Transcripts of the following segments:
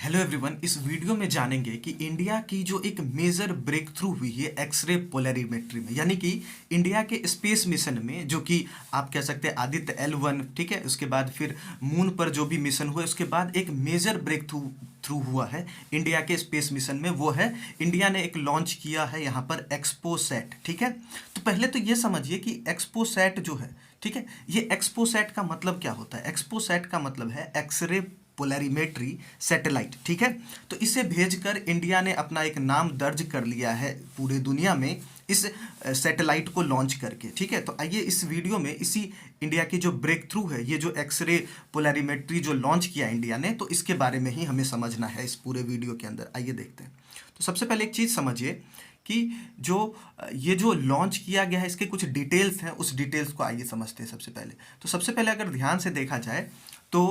Hello everyone. इस video में जानेंगे कि इंडिया की जो एक मेजर ब्रेक थ्रू हुई है एक्सरे पोलरीमेट्री में, यानी कि इंडिया के स्पेस मिशन में, जो कि आप कह सकते हैं आदित्य L1, ठीक है। उसके बाद फिर मून पर जो भी मिशन हुए, उसके बाद एक मेजर ब्रेक थ्रू हुआ है इंडिया के स्पेस मिशन में। वो है इंडिया ने एक लॉन्च किया है यहाँ पर एक्सपोसैट, ठीक है। तो पहले तो ये समझिए कि एक्सपोसैट जो है, ठीक है, ये एक्सपोसैट का मतलब क्या होता है। एक्सपोसैट का मतलब है एक्सरे पोलरीमेट्री सैटेलाइट, ठीक है। तो इसे भेजकर इंडिया ने अपना एक नाम दर्ज कर लिया है पूरे दुनिया में इस सैटेलाइट को लॉन्च करके, ठीक है। तो आइए इस वीडियो में इसी इंडिया की जो ब्रेक थ्रू है, ये जो एक्सरे पोलरीमेट्री जो लॉन्च किया इंडिया ने, तो इसके बारे में ही हमें समझना है इस पूरे वीडियो के अंदर। आइए देखते हैं। तो सबसे पहले एक चीज़ समझिए कि जो ये जो लॉन्च किया गया है, इसके कुछ डिटेल्स हैं, उस डिटेल्स को आइए समझते हैं सबसे पहले। तो सबसे पहले अगर ध्यान से देखा जाए तो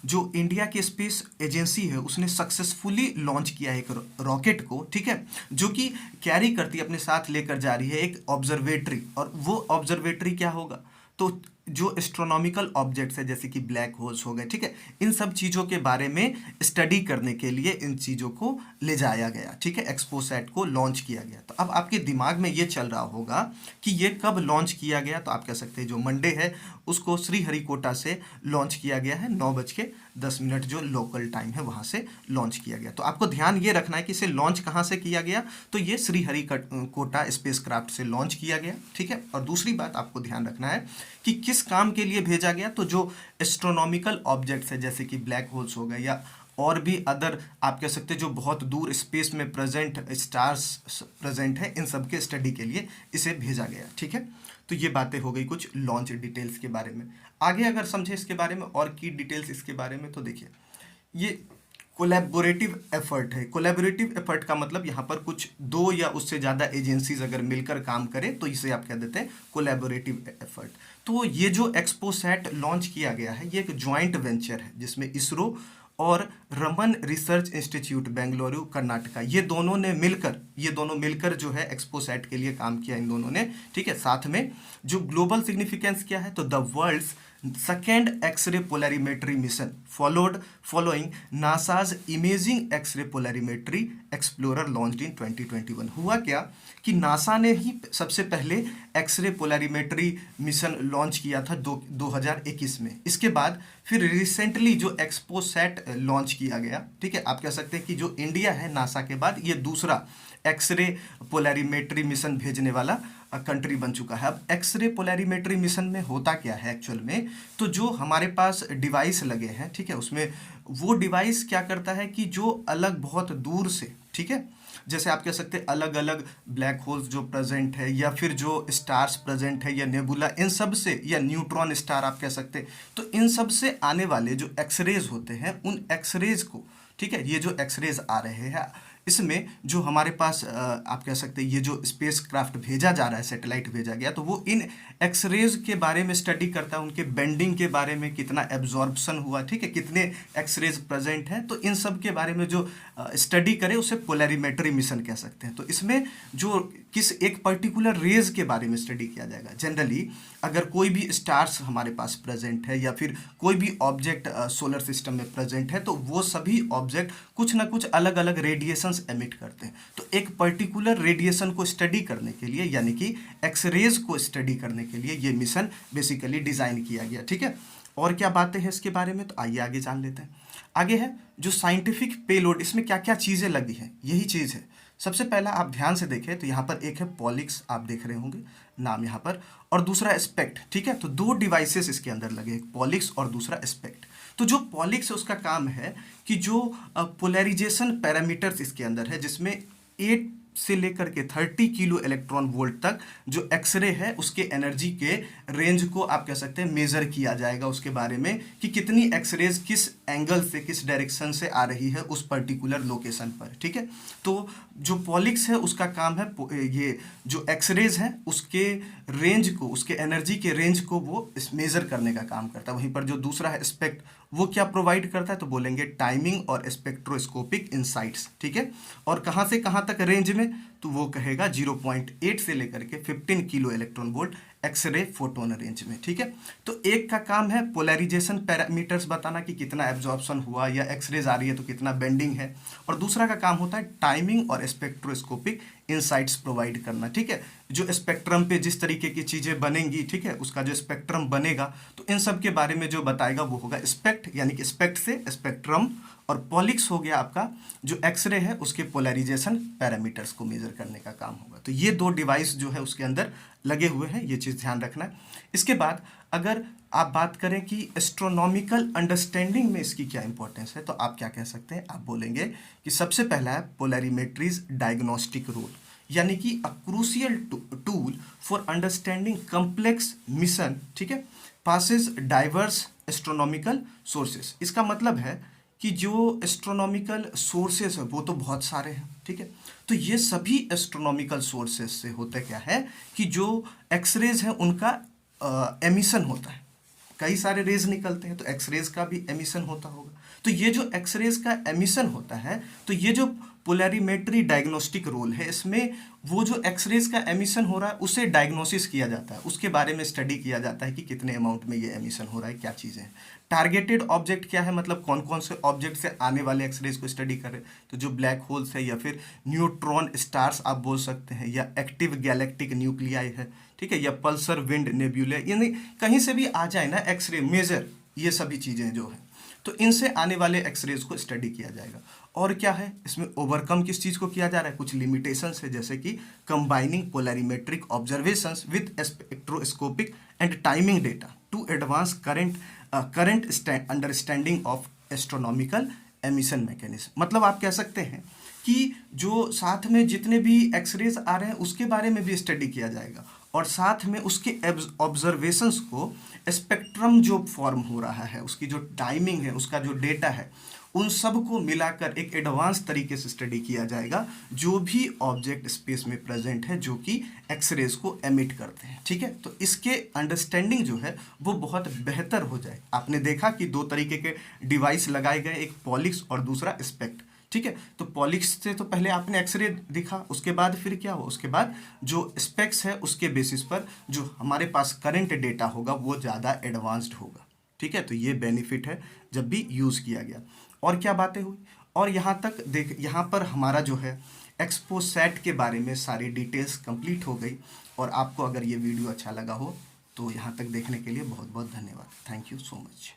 जो इंडिया की स्पेस एजेंसी है, उसने सक्सेसफुली लॉन्च किया है एक रॉकेट को, ठीक है, जो कि कैरी करती अपने साथ लेकर जा रही है एक ऑब्जर्वेटरी। और वो ऑब्जर्वेटरी क्या होगा, तो जो एस्ट्रोनॉमिकल ऑब्जेक्ट्स है जैसे कि ब्लैक होल्स हो गए, ठीक है, इन सब चीज़ों के बारे में स्टडी करने के लिए इन चीज़ों को ले जाया गया, ठीक है, एक्सपोसैट को लॉन्च किया गया। तो अब आपके दिमाग में ये चल रहा होगा कि ये कब लॉन्च किया गया। तो आप कह सकते हैं जो मंडे है उसको श्रीहरिकोटा से लॉन्च किया गया है, 9:10 जो लोकल टाइम है वहाँ से लॉन्च किया गया। तो आपको ध्यान ये रखना है कि इसे लॉन्च कहाँ से किया गया, तो ये श्रीहरिकोटा स्पेसक्राफ्ट से लॉन्च किया गया, ठीक है। और दूसरी बात आपको ध्यान रखना है कि किस काम के लिए भेजा गया। तो जो एस्ट्रोनॉमिकल ऑब्जेक्ट्स है जैसे कि ब्लैक होल्स हो गए या और भी अदर आप कह सकते हैं जो बहुत दूर स्पेस में प्रेजेंट स्टार्स प्रेजेंट है, इन सब के स्टडी के लिए इसे भेजा गया, ठीक है। तो ये बातें हो गई कुछ लॉन्च डिटेल्स के बारे में। आगे अगर समझे इसके बारे में और की डिटेल्स इसके बारे में, तो देखिए ये कोलैबोरेटिव एफर्ट है। कोलैबोरेटिव एफर्ट का मतलब यहाँ पर कुछ दो या उससे ज़्यादा एजेंसीज अगर मिलकर काम करें तो इसे आप कह देते हैं कोलैबोरेटिव एफर्ट। तो ये जो एक्सपोसैट लॉन्च किया गया है, ये एक ज्वाइंट वेंचर है जिसमें इसरो और रमन रिसर्च इंस्टीट्यूट बेंगलुरु कर्नाटका, ये दोनों मिलकर जो है एक्सपोसैट के लिए काम किया इन दोनों ने, ठीक है। साथ में जो ग्लोबल सिग्निफिकेंस क्या है, तो the world's second X-ray polarimetry mission following NASA's imaging X-ray polarimetry explorer launched in 2021। हुआ क्या कि नासा ने ही सबसे पहले एक्सरे पोलरीमेट्री मिशन लॉन्च किया था 2021 में। इसके बाद फिर रिसेंटली जो एक्सपोसैट लॉन्च किया गया, ठीक है। आप कह सकते हैं कि जो इंडिया है नासा के बाद ये दूसरा एक्सरे पोलरीमेट्री मिशन भेजने वाला कंट्री बन चुका है। अब एक्सरे पोलरीमेट्री मिशन में होता क्या है एक्चुअल में, तो जो हमारे पास डिवाइस लगे हैं, ठीक है, उसमें वो डिवाइस क्या करता है कि जो अलग बहुत दूर से, ठीक है, जैसे आप कह सकते हैं अलग अलग ब्लैक होल्स जो प्रेजेंट है या फिर जो स्टार्स प्रेजेंट है या नेबुला, इन सब से, या न्यूट्रॉन स्टार आप कह सकते हैं, तो इन सब से आने वाले जो एक्सरेज होते हैं, उन एक्सरेज को, ठीक है, ये जो एक्सरेज आ रहे हैं इसमें जो हमारे पास आप कह सकते हैं ये जो स्पेस क्राफ्ट भेजा जा रहा है, सैटेलाइट भेजा गया, तो वो इन एक्सरेज के बारे में स्टडी करता है, उनके बेंडिंग के बारे में, कितना एब्जॉर्प्शन हुआ, ठीक है, कितने एक्सरेज प्रेजेंट हैं, तो इन सब के बारे में जो स्टडी करे उसे पोलरीमेट्री मिशन कह सकते हैं। तो इसमें जो किस एक पर्टिकुलर रेज के बारे में स्टडी किया जाएगा। जनरली अगर कोई भी स्टार्स हमारे पास प्रेजेंट है या फिर कोई भी ऑब्जेक्ट सोलर सिस्टम में प्रेजेंट है, तो वो सभी ऑब्जेक्ट कुछ ना कुछ अलग अलग रेडिएशंस एमिट करते हैं। तो एक पर्टिकुलर रेडिएशन को स्टडी करने के लिए, यानी कि एक्सरेज को स्टडी करने के लिए ये मिशन बेसिकली डिज़ाइन किया गया, ठीक है। और क्या बातें हैं इसके बारे में, तो आइए आगे जान लेते हैं। आगे है जो साइंटिफिक पेलोड, इसमें क्या क्या चीज़ें लगी हैं, यही चीज़ है। सबसे पहला आप ध्यान से देखें तो यहाँ पर एक है पॉलिक्स, आप देख रहे होंगे नाम यहाँ पर, और दूसरा एस्पेक्ट, ठीक है। तो दो डिवाइसेस इसके अंदर लगे, एक पॉलिक्स और दूसरा एस्पेक्ट। तो जो पॉलिक्स है उसका काम है कि जो पोलराइजेशन पैरामीटर्स इसके अंदर है, जिसमें 8 से लेकर के 30 किलो इलेक्ट्रॉन वोल्ट तक जो एक्सरे है उसके एनर्जी के रेंज को आप कह सकते हैं मेज़र किया जाएगा, उसके बारे में कि कितनी एक्सरेज किस एंगल से, किस डायरेक्शन से आ रही है उस पर्टिकुलर लोकेशन पर, ठीक है। तो जो पॉलिक्स है उसका काम है ये जो एक्सरेज है उसके रेंज को, उसके एनर्जी के रेंज को वो मेज़र करने का काम करता है। वहीं पर जो दूसरा है स्पेक्ट, वो क्या प्रोवाइड करता है, तो बोलेंगे टाइमिंग और स्पेक्ट्रोस्कोपिक इंसाइट्स, ठीक है। और कहाँ से कहाँ तक रेंज में, तो वो कहेगा 0.8 से लेकर के 15 kilo electron volt x ray photon range में, ठीक है। तो एक का काम है पोलराइजेशन पैरामीटर्स बताना कि कितना एब्जॉर्प्शन हुआ, या एक्सरेज आ रही है तो कितना बेंडिंग है, और दूसरा का काम होता है टाइमिंग और स्पेक्ट्रोस्कोपिक इनसाइट्स प्रोवाइड करना, ठीक है। जो स्पेक्ट्रम पे जिस तरीके की चीज़ें बनेंगी, ठीक है, उसका जो स्पेक्ट्रम बनेगा, तो इन सब के बारे में जो बताएगा वो होगा स्पेक्ट, यानी कि स्पेक्ट से स्पेक्ट्रम, और पॉलिक्स हो गया आपका जो एक्सरे है उसके पोलराइजेशन पैरामीटर्स को मेजर करने का काम होगा। तो ये दो डिवाइस जो है उसके अंदर लगे हुए हैं, ये चीज़ ध्यान रखना है। इसके बाद अगर आप बात करें कि एस्ट्रोनॉमिकल अंडरस्टैंडिंग में इसकी क्या इंपॉर्टेंस है, तो आप क्या कह सकते हैं, आप बोलेंगे कि सबसे पहला है पोलैरिमेट्रीज डायग्नोस्टिक रोल, यानी कि a crucial tool for understanding complex mission, ठीक है, पासेस डाइवर्स एस्ट्रोनॉमिकल सोर्सेस। इसका मतलब है कि जो एस्ट्रोनॉमिकल सोर्सेस है वो तो बहुत सारे हैं, ठीक है। तो ये सभी एस्ट्रोनॉमिकल सोर्सेस से होता क्या है कि जो एक्सरेज है उनका एमिशन होता है, कई सारे रेज निकलते हैं तो एक्सरेज का भी एमिशन होता होगा। तो ये जो एक्सरेज का एमिशन होता है, तो ये जो पोलैरिमेट्री डायग्नोस्टिक रोल है, इसमें वो जो एक्सरेज का एमिशन हो रहा है उसे डायग्नोसिस किया जाता है, उसके बारे में स्टडी किया जाता है कि कितने अमाउंट में ये एमिशन हो रहा है, क्या चीज़ें हैं। टारगेटेड ऑब्जेक्ट क्या है, मतलब कौन कौन से ऑब्जेक्ट से आने वाले एक्सरेज को स्टडी करें, तो जो ब्लैक होल्स है या फिर न्यूट्रॉन स्टार्स आप बोल सकते हैं, या एक्टिव गैलेक्टिक न्यूक्लियाई है, ठीक है, या पल्सर विंड नेब्यूला, यानी कहीं से भी आ जाए ना एक्सरे मेजर, ये सभी चीज़ें जो है, तो इनसे आने वाले एक्सरेज को स्टडी किया जाएगा। और क्या है इसमें ओवरकम किस चीज़ को किया जा रहा है, कुछ लिमिटेशंस है, जैसे कि combining polarimetric observations with spectroscopic and timing data to advance current understanding of astronomical emission mechanism. मतलब आप कह सकते हैं कि जो साथ में जितने भी एक्सरेज आ रहे हैं उसके बारे में भी स्टडी किया जाएगा, और साथ में उसके ऑब्जर्वेशंस को स्पेक्ट्रम जो फॉर्म हो रहा है, उसकी जो टाइमिंग है, उसका जो डेटा है, उन सब को मिलाकर एक एडवांस तरीके से स्टडी किया जाएगा जो भी ऑब्जेक्ट स्पेस में प्रेजेंट है जो कि एक्सरेज को एमिट करते हैं, ठीक है। तो इसके अंडरस्टैंडिंग जो है वो बहुत बेहतर हो जाए। आपने देखा कि दो तरीके के डिवाइस लगाए गए, एक पॉलिक्स और दूसरा स्पेक्ट, ठीक है। तो पॉलिक्स से तो पहले आपने एक्सरे दिखा, उसके बाद फिर क्या हुआ, उसके बाद जो स्पेक्स है उसके बेसिस पर जो हमारे पास करंट डेटा होगा वो ज़्यादा एडवांस्ड होगा, ठीक है। तो ये बेनिफिट है जब भी यूज़ किया गया। और क्या बातें हुई, और यहाँ तक देख, यहाँ पर हमारा जो है एक्सपोसेट के बारे में सारी डिटेल्स कंप्लीट हो गई। और आपको अगर ये वीडियो अच्छा लगा हो तो यहाँ तक देखने के लिए बहुत बहुत धन्यवाद। Thank you so much.